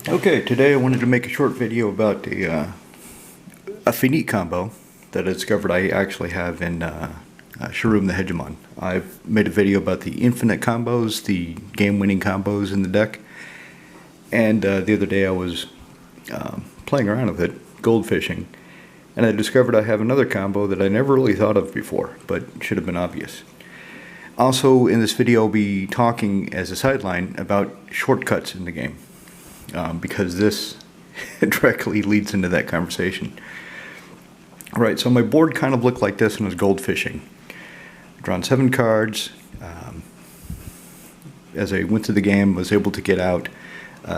Okay, today I wanted to make a short video about a finite combo that I discovered I actually have in Sharuum the Hegemon. I've made a video about the infinite combos, the game-winning combos in the deck, and the other day I was playing around with it, gold fishing, and I discovered I have another combo that I never really thought of before, but should have been obvious. Also, in this video, I'll be talking as a sideline about shortcuts in the game. Because this directly leads into that conversation. Right, so my board kind of looked like this when I was gold fishing. Drawn 7 cards. As I went through the game, was able to get out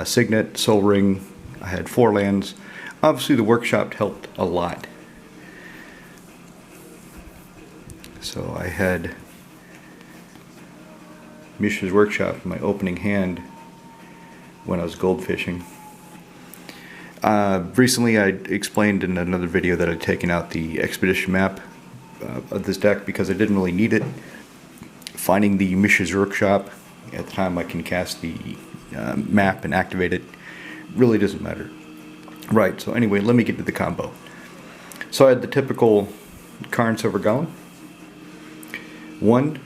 Signet, Soul Ring. I had 4 lands. Obviously, the workshop helped a lot. So I had Mishra's Workshop in my opening hand when I was gold fishing. Recently I explained in another video that I'd taken out the expedition map of this deck because I didn't really need it. Finding the Mishra's Workshop at the time I can cast the map and activate it really doesn't matter. Right, so anyway, let me get to the combo. So I had the typical Karn Silver Golem. 1,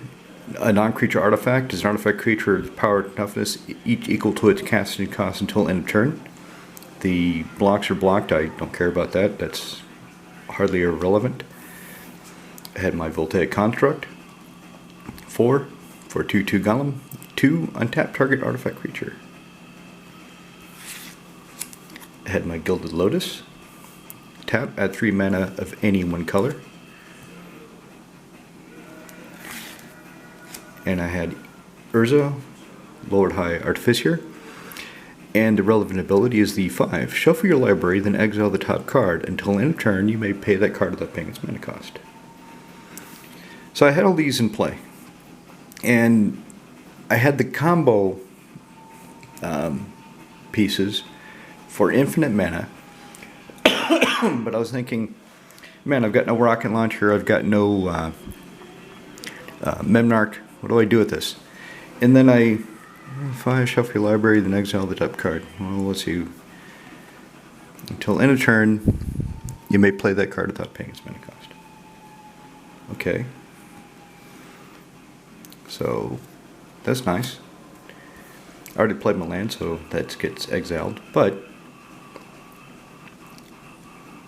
a non-creature artifact is an artifact creature with power and toughness each equal to its casting cost until end of turn. The blocks are blocked. I don't care about that. That's hardly irrelevant. I had my Voltaic Construct. 4 for 2/2 Golem. 2 untap target artifact creature. I had my Gilded Lotus. Tap, add 3 mana of any one color. And I had Urza, Lowered High Artificier, and the relevant ability is the 5. Shuffle your library, then exile the top card. Until end of turn, you may pay that card without paying its mana cost. So I had all these in play, and I had the combo pieces for infinite mana, but I was thinking, man, I've got no rocket launcher, I've got no Memnarch. What do I do with this? And then if I shuffle your library, then exile the top card. Well, let's see. Until end of turn, you may play that card without paying its mana cost. Okay. So, that's nice. I already played my land, so that gets exiled. But,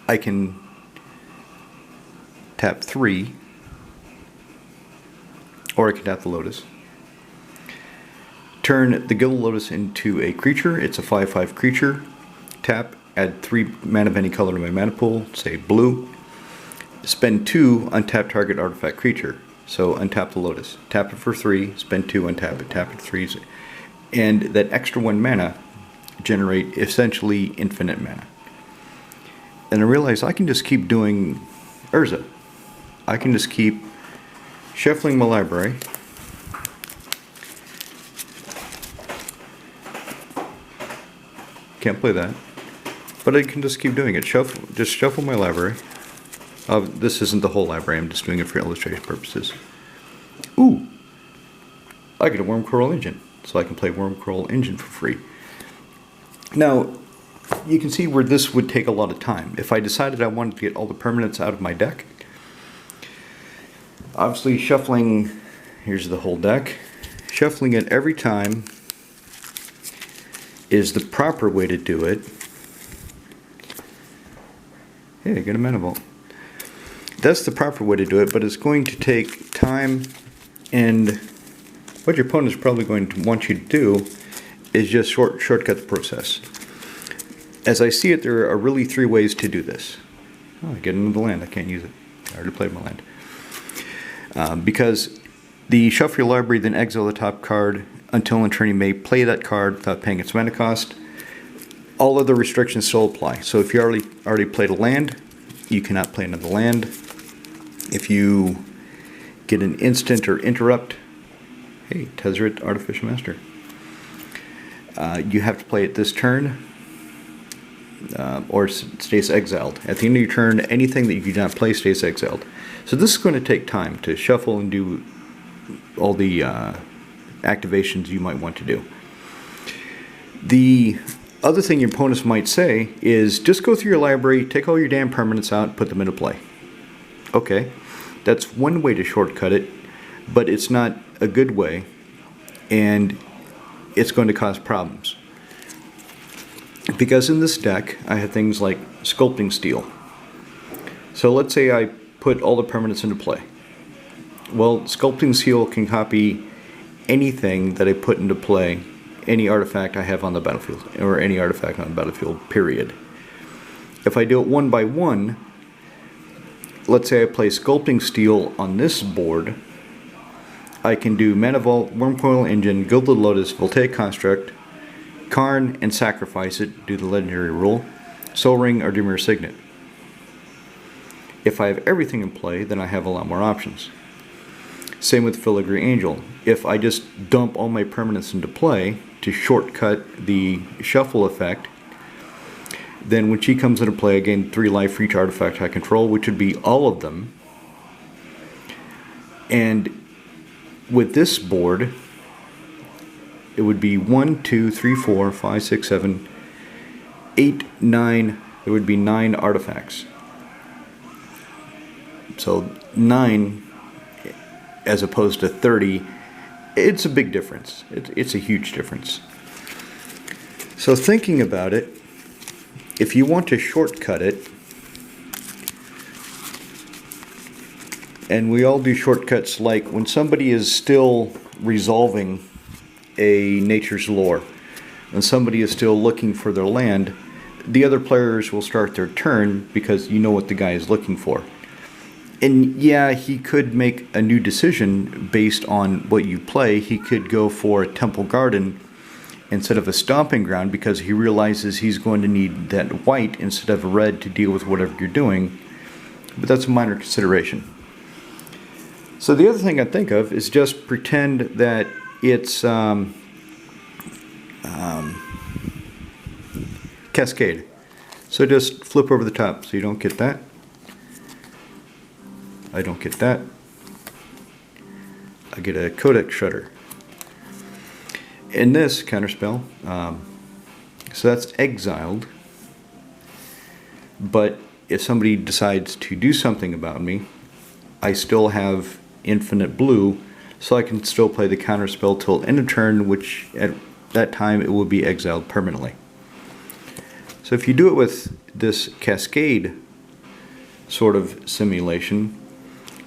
I can tap 3. Or I can tap the Lotus. Turn the Gilded Lotus into a creature. It's a 5/5 creature. Tap, add 3 mana of any color to my mana pool, say blue. Spend 2, untap target artifact creature. So untap the Lotus. Tap it for 3, spend 2, untap it, tap it 3. And that extra 1 mana generate essentially infinite mana. And I realized I can just keep doing Urza. I can just keep shuffling my library. Can't play that. But I can just keep doing it. Just shuffle my library. This isn't the whole library, I'm just doing it for illustration purposes. Ooh! I get a Wormcoral Engine. So I can play Wormcoral Engine for free. Now, you can see where this would take a lot of time. If I decided I wanted to get all the permanents out of my deck, obviously shuffling, here's the whole deck, shuffling it every time is the proper way to do it. Hey, I get a mana vault. That's the proper way to do it, but it's going to take time, and what your opponent is probably going to want you to do is just shortcut the process. As I see it, there are really 3 ways to do this. Oh, I get another land, I can't use it. I already played my land. Because the shuffle your library, then exile the top card. Until end turn, you may play that card without paying its mana cost. All other restrictions still apply. So if you already played a land, you cannot play another land. If you get an instant or interrupt, hey, Tezzeret Artificial Master, you have to play it this turn, or stays exiled. At the end of your turn, anything that you do not play stays exiled. So this is going to take time to shuffle and do all the activations you might want to do. The other thing your opponents might say is just go through your library, take all your damn permanents out, put them into play. Okay, that's one way to shortcut it, but it's not a good way, and it's going to cause problems. Because in this deck, I have things like Sculpting Steel. So let's say I put all the permanents into play. Well, Sculpting Steel can copy anything that I put into play, any artifact I have on the battlefield, or any artifact on the battlefield, period. If I do it one by one, let's say I play Sculpting Steel on this board, I can do Mana Vault, Wormcoil Engine, Gilded Lotus, Voltaic Construct, Karn, and sacrifice it, do the legendary rule, Soul Ring, or Dimir Signet. If I have everything in play, then I have a lot more options. Same with Filigree Angel. If I just dump all my permanents into play to shortcut the shuffle effect, then when she comes into play, I gain 3 life for each artifact I control, which would be all of them. And with this board, it would be 1, 2, 3, 4, 5, 6, 7, 8, 9. There would be 9 artifacts. So 9 as opposed to 30, it's a big difference. It's a huge difference. So thinking about it, if you want to shortcut it, and we all do shortcuts, like when somebody is still resolving a nature's lore, and somebody is still looking for their land, the other players will start their turn because you know what the guy is looking for. And yeah, he could make a new decision based on what you play. He could go for a Temple Garden instead of a Stomping Ground because he realizes he's going to need that white instead of a red to deal with whatever you're doing. But that's a minor consideration. So the other thing I think of is just pretend that it's Cascade. So just flip over the top so you don't get that. I don't get that. I get a Codex Shredder. In this counterspell, so that's exiled. But if somebody decides to do something about me, I still have infinite blue, so I can still play the counterspell till end of turn, which at that time it will be exiled permanently. So if you do it with this Cascade sort of simulation,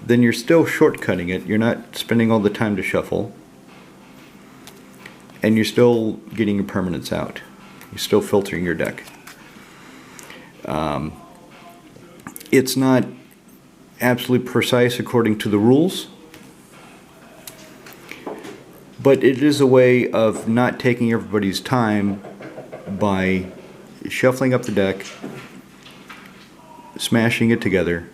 then you're still shortcutting it. You're not spending all the time to shuffle, and you're still getting your permanents out. You're still filtering your deck. It's not absolutely precise according to the rules, but it is a way of not taking everybody's time by shuffling up the deck, smashing it together,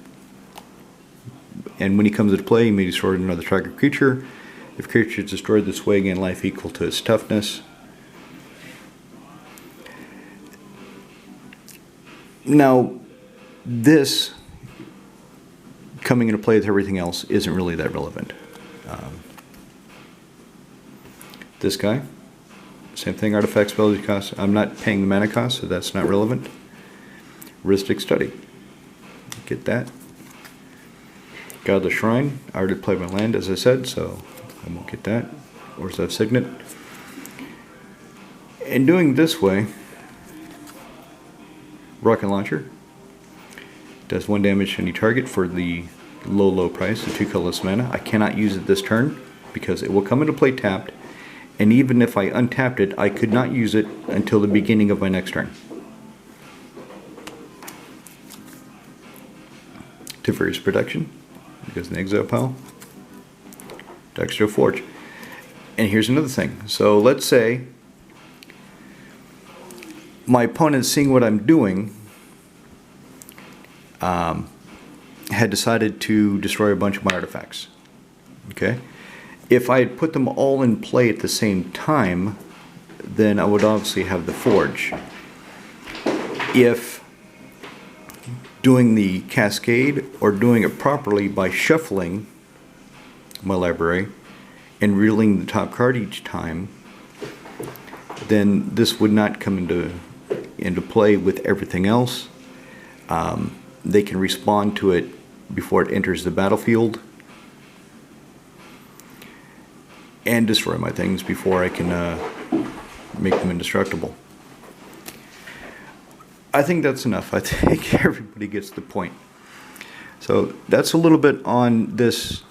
and when he comes into play, he may destroy another target creature. If creature is destroyed this way, gain life equal to its toughness. Now, this coming into play with everything else isn't really that relevant. This guy, same thing, artifact spell cost. I'm not paying the mana cost, so that's not relevant. Ristic Study, get that. Godless Shrine, I already played my land as I said, so I won't get that. Orzhov Signet. And doing this way, Rocket Launcher does 1 damage to any target for the low price of 2 colorless mana. I cannot use it this turn because it will come into play tapped, and even if I untapped it, I could not use it until the beginning of my next turn. Teferi's Protection. It goes in the exile pile. Dexter Forge. And here's another thing. So let's say my opponent, seeing what I'm doing, had decided to destroy a bunch of my artifacts. Okay? If I had put them all in play at the same time, then I would obviously have the Forge. If doing the Cascade, or doing it properly by shuffling my library and reeling the top card each time, then this would not come into play with everything else. They can respond to it before it enters the battlefield and destroy my things before I can make them indestructible. I think that's enough. I think everybody gets the point. So that's a little bit on this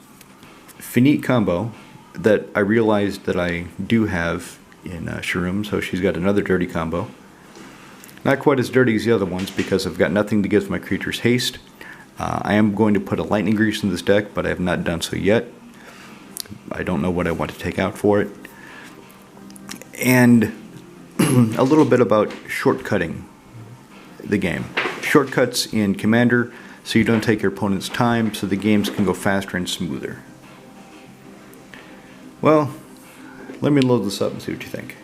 Finite combo that I realized that I do have in Sharuum. So she's got another dirty combo. Not quite as dirty as the other ones because I've got nothing to give my creatures haste. I am going to put a lightning grease in this deck, but I have not done so yet. I don't know what I want to take out for it. And a little bit about shortcutting the game. Shortcuts in Commander so you don't take your opponent's time, so the games can go faster and smoother. Well, let me load this up and see what you think.